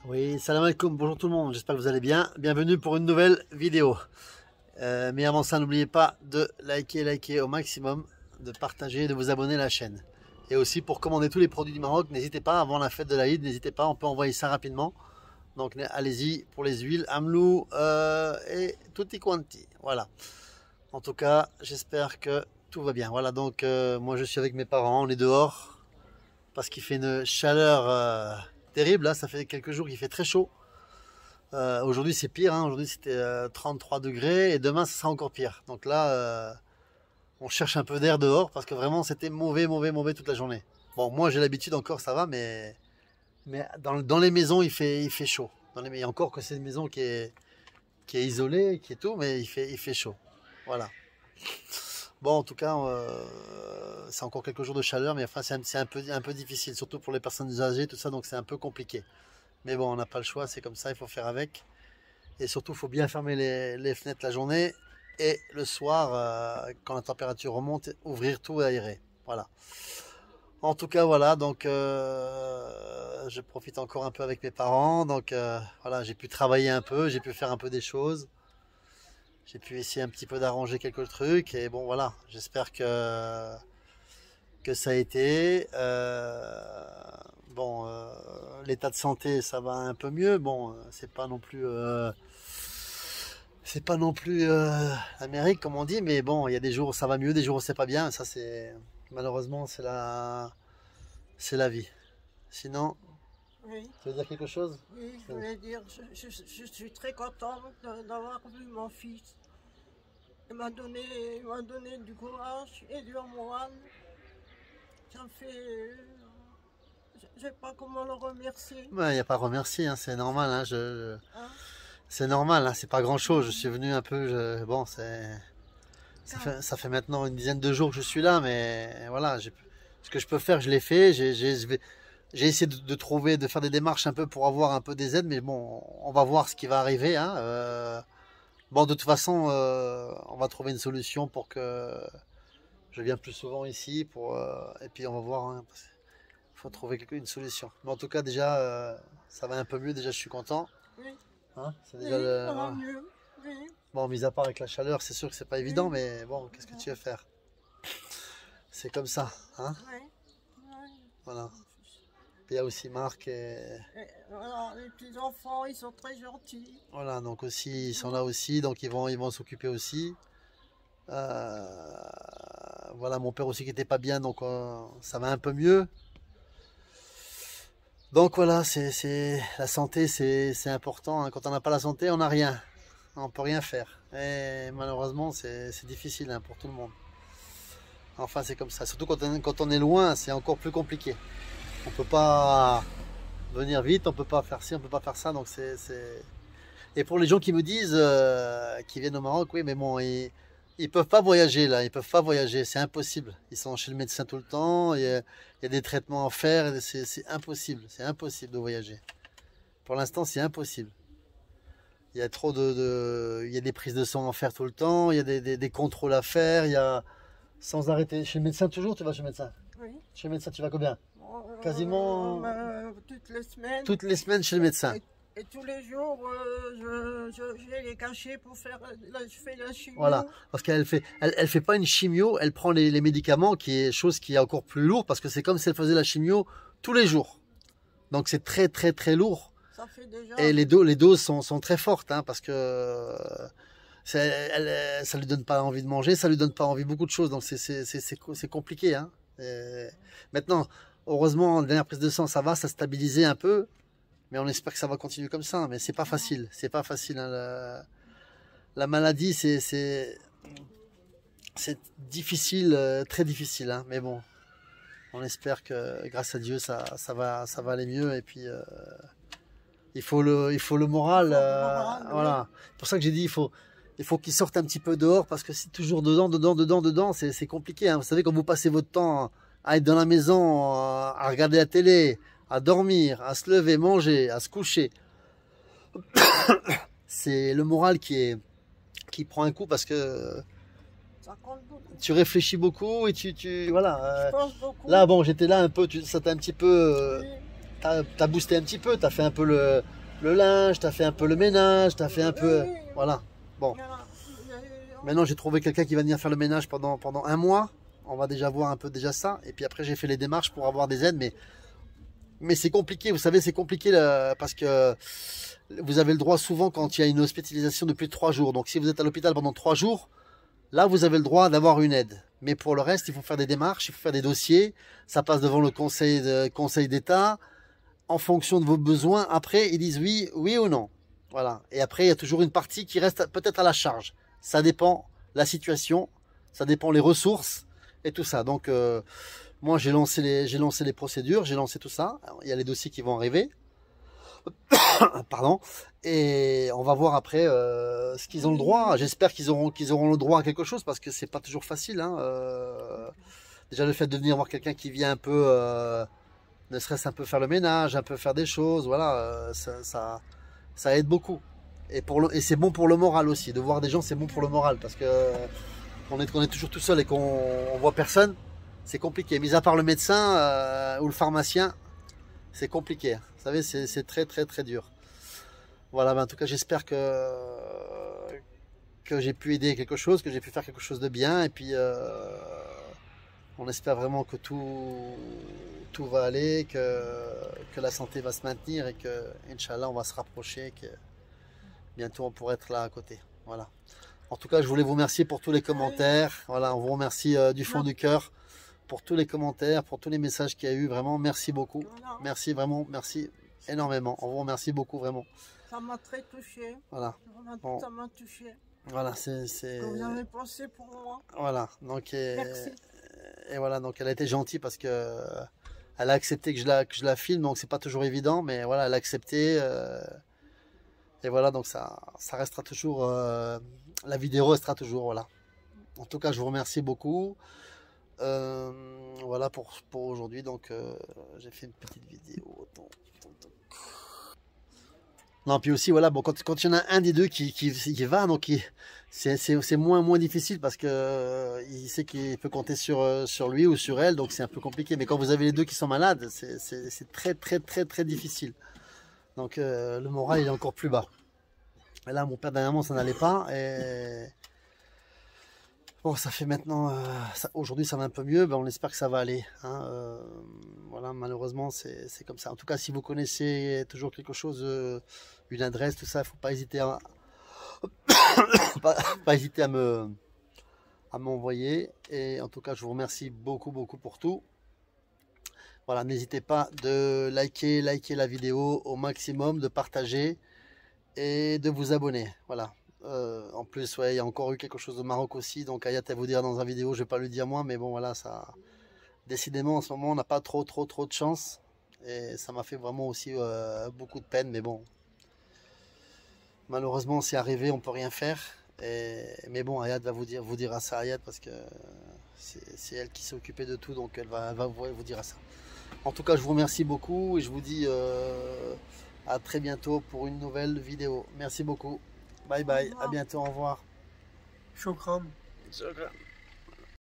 Oui, salam alaikum, bonjour tout le monde, j'espère que vous allez bien. Bienvenue pour une nouvelle vidéo. Mais avant ça, n'oubliez pas de liker au maximum, de partager, de vous abonner à la chaîne. Et aussi pour commander tous les produits du Maroc, n'hésitez pas, avant la fête de l'Aïd, n'hésitez pas, on peut envoyer ça rapidement. Donc allez-y pour les huiles, Amlou et tutti quanti. Voilà. En tout cas, j'espère que tout va bien. Voilà, donc moi je suis avec mes parents, on est dehors parce qu'il fait une chaleur terrible. Là, ça fait quelques jours qu'il fait très chaud. Aujourd'hui c'est pire, hein. Aujourd'hui c'était 33 degrés et demain ça sera encore pire. Donc là, on cherche un peu d'air dehors parce que vraiment c'était mauvais toute la journée. Bon, moi j'ai l'habitude encore, ça va, mais dans les maisons il fait chaud. Il y a encore que c'est une maison qui est isolée, qui est tout, mais il fait chaud. Voilà. Bon, en tout cas, c'est encore quelques jours de chaleur, mais enfin c'est un peu difficile, surtout pour les personnes âgées, tout ça, donc c'est un peu compliqué. Mais bon, on n'a pas le choix, c'est comme ça, il faut faire avec. Et surtout, il faut bien fermer les fenêtres la journée. Et le soir, quand la température remonte, ouvrir tout et aérer. Voilà. En tout cas, voilà, donc je profite encore un peu avec mes parents. Donc voilà, j'ai pu travailler un peu, j'ai pu faire un peu des choses. J'ai pu essayer un petit peu d'arranger quelques trucs. Et bon, voilà, j'espère que ça a été. Bon, l'état de santé, ça va un peu mieux. Bon, c'est pas non plus, l'Amérique comme on dit, mais bon, il y a des jours où ça va mieux, des jours où c'est pas bien. Ça, c'est malheureusement, c'est la vie. Sinon, Oui, tu veux dire quelque chose? oui, je voulais dire, je suis très contente d'avoir vu mon fils. Il m'a donné du courage et du moral. Ça me fait... Je sais pas comment le remercier. Il n'y a pas à remercier, hein, c'est normal. Hein, Hein. c'est normal, hein, c'est pas grand-chose. Je suis venu un peu, bon, Quand- ça fait maintenant une dizaine de jours que je suis là, mais voilà, ce que je peux faire, je l'ai fait. J'ai essayé de faire des démarches un peu pour avoir un peu des aides, mais bon, on va voir ce qui va arriver. Hein. Bon, de toute façon, on va trouver une solution pour que je vienne plus souvent ici, et puis on va voir. Hein, il faut trouver une solution. Mais en tout cas, déjà, ça va un peu mieux. Déjà, je suis content. Oui, Hein, c'est oui, déjà ça va mieux. Oui, bon, mis à part avec la chaleur, c'est sûr que c'est pas évident, oui, mais bon, qu'est-ce que tu veux faire? C'est comme ça, hein? oui, oui. Voilà. Puis il y a aussi Marc et Et voilà, les petits-enfants, ils sont très gentils. voilà, donc aussi ils sont là aussi, donc ils vont s'occuper aussi. Voilà, mon père aussi qui était pas bien, donc ça va un peu mieux. Donc voilà, c'est la santé, c'est important. Hein. Quand on n'a pas la santé, on n'a rien, on peut rien faire. Et malheureusement, c'est difficile hein, pour tout le monde. Enfin, c'est comme ça. Surtout quand on est loin, c'est encore plus compliqué. On peut pas venir vite, on peut pas faire ci, on peut pas faire ça. Donc Et pour les gens qui me disent, qui viennent au Maroc, oui, mais bon, ils peuvent pas voyager là, ils peuvent pas voyager, c'est impossible. Ils sont chez le médecin tout le temps, il y a des traitements à faire, c'est impossible de voyager. Pour l'instant, c'est impossible. Il y a il y a des prises de sang à faire tout le temps, il y a des contrôles à faire, il y a sans arrêter. Chez le médecin toujours, tu vas chez le médecin? Oui. Chez le médecin, tu vas combien? Bon, Quasiment toutes les semaines. toutes les semaines chez le médecin. Et tous les jours, j'ai les cachets pour faire, je fais la chimio. Voilà, parce elle fait pas une chimio, elle prend les médicaments, qui est chose qui est encore plus lourd, parce que c'est comme si elle faisait la chimio tous les jours. Donc c'est très lourd. Ça fait déjà... Et les doses sont très fortes, hein, parce que ça lui donne pas envie de manger, ça lui donne pas envie beaucoup de choses, donc c'est compliqué. Hein. Maintenant, heureusement, la dernière prise de sang, ça va, ça stabilisé un peu. Mais on espère que ça va continuer comme ça. Mais c'est pas facile. C'est pas facile. Hein, la maladie, c'est difficile, très difficile. Hein, mais bon, on espère que grâce à Dieu, ça va aller mieux. Et puis, il faut le moral. Voilà. C'est pour ça que j'ai dit, il faut qu'ils sortent un petit peu dehors. Parce que si toujours dedans, c'est compliqué. Hein. Vous savez, quand vous passez votre temps à être dans la maison, à regarder la télé, à dormir, à se lever, manger, à se coucher. C'est le moral qui prend un coup parce que Ça compte beaucoup. tu réfléchis beaucoup et voilà. Je pense Là, bon, j'étais là un peu, ça t'a un petit peu, Oui, t'as boosté un petit peu, t'as fait un peu le linge, tu as fait un peu le ménage, tu as fait un peu... Oui, Voilà. Bon, voilà. maintenant j'ai trouvé quelqu'un qui va venir faire le ménage pendant un mois. On va déjà voir un peu déjà ça. Et puis après j'ai fait les démarches pour avoir des aides. Mais c'est compliqué, vous savez, c'est compliqué parce que vous avez le droit souvent quand il y a une hospitalisation de plus de 3 jours. Donc si vous êtes à l'hôpital pendant 3 jours, là vous avez le droit d'avoir une aide. Mais pour le reste, il faut faire des démarches, il faut faire des dossiers. Ça passe devant le conseil d'État. En fonction de vos besoins, après ils disent oui ou non. Voilà. Et après il y a toujours une partie qui reste peut-être à la charge. Ça dépend la situation, ça dépend les ressources et tout ça. Donc moi j'ai lancé les procédures, j'ai lancé tout ça. Alors, il y a les dossiers qui vont arriver. Pardon. Et on va voir après ce qu'ils ont le droit. J'espère qu'ils auront le droit à quelque chose parce que c'est pas toujours facile. Hein. Déjà le fait de venir voir quelqu'un qui vient un peu, ne serait-ce un peu faire le ménage, un peu faire des choses, voilà, ça aide beaucoup. Et c'est bon pour le moral aussi. De voir des gens, c'est bon pour le moral parce que on est toujours tout seul et qu'on voit personne, c'est compliqué. Mis à part le médecin ou le pharmacien, c'est compliqué. Vous savez, c'est très dur. Voilà, ben en tout cas, j'espère que j'ai pu aider quelque chose, que j'ai pu faire quelque chose de bien. Et puis, on espère vraiment que tout va aller, que la santé va se maintenir et que, Inch'Allah, on va se rapprocher, que bientôt on pourra être là à côté. Voilà. En tout cas, je voulais vous remercier pour tous les commentaires. Voilà, on vous remercie du fond du cœur pour tous les commentaires, pour tous les messages qu'il y a eu. Vraiment, merci beaucoup. Merci, vraiment, merci énormément. On vous remercie beaucoup, vraiment. Ça m'a très touché. Voilà. Bon. Ça m'a touché. Voilà, c'est... Vous avez pensé pour moi. Voilà, donc... Merci. Et voilà, donc elle a été gentille parce que elle a accepté que je la filme, donc c'est pas toujours évident, mais voilà, elle a accepté. Et voilà, donc ça restera toujours, la vidéo restera toujours, voilà. En tout cas, je vous remercie beaucoup. Voilà pour aujourd'hui, donc j'ai fait une petite vidéo. Non, puis aussi, voilà, bon, quand il y en a un des deux qui va, donc c'est moins difficile parce que il sait qu'il peut compter sur lui ou sur elle, donc c'est un peu compliqué. Mais quand vous avez les deux qui sont malades, c'est très difficile. Donc le moral il est encore plus bas. Et là, mon père dernièrement, ça n'allait pas. Et bon, ça fait maintenant, aujourd'hui ça va un peu mieux, ben, on espère que ça va aller. Hein, voilà, malheureusement c'est comme ça. En tout cas, si vous connaissez toujours quelque chose, une adresse, tout ça, il ne faut pas hésiter à pas hésiter à m'envoyer. Et en tout cas, je vous remercie beaucoup pour tout. Voilà, n'hésitez pas de liker la vidéo au maximum, de partager et de vous abonner. Voilà. En plus, ouais, il y a encore eu quelque chose au Maroc aussi, donc Ayat à vous dire dans une vidéo, je vais pas le dire moi, mais bon voilà, ça, décidément en ce moment on n'a pas trop de chance et ça m'a fait vraiment aussi beaucoup de peine, mais bon, malheureusement c'est arrivé, on peut rien faire. Mais bon, Ayat va vous dire ça, Ayat, parce que c'est elle qui s'est occupée de tout, donc elle va vous dire ça. En tout cas, je vous remercie beaucoup et je vous dis à très bientôt pour une nouvelle vidéo. Merci beaucoup. Bye bye, à bientôt, au revoir. Shukran. Shukran.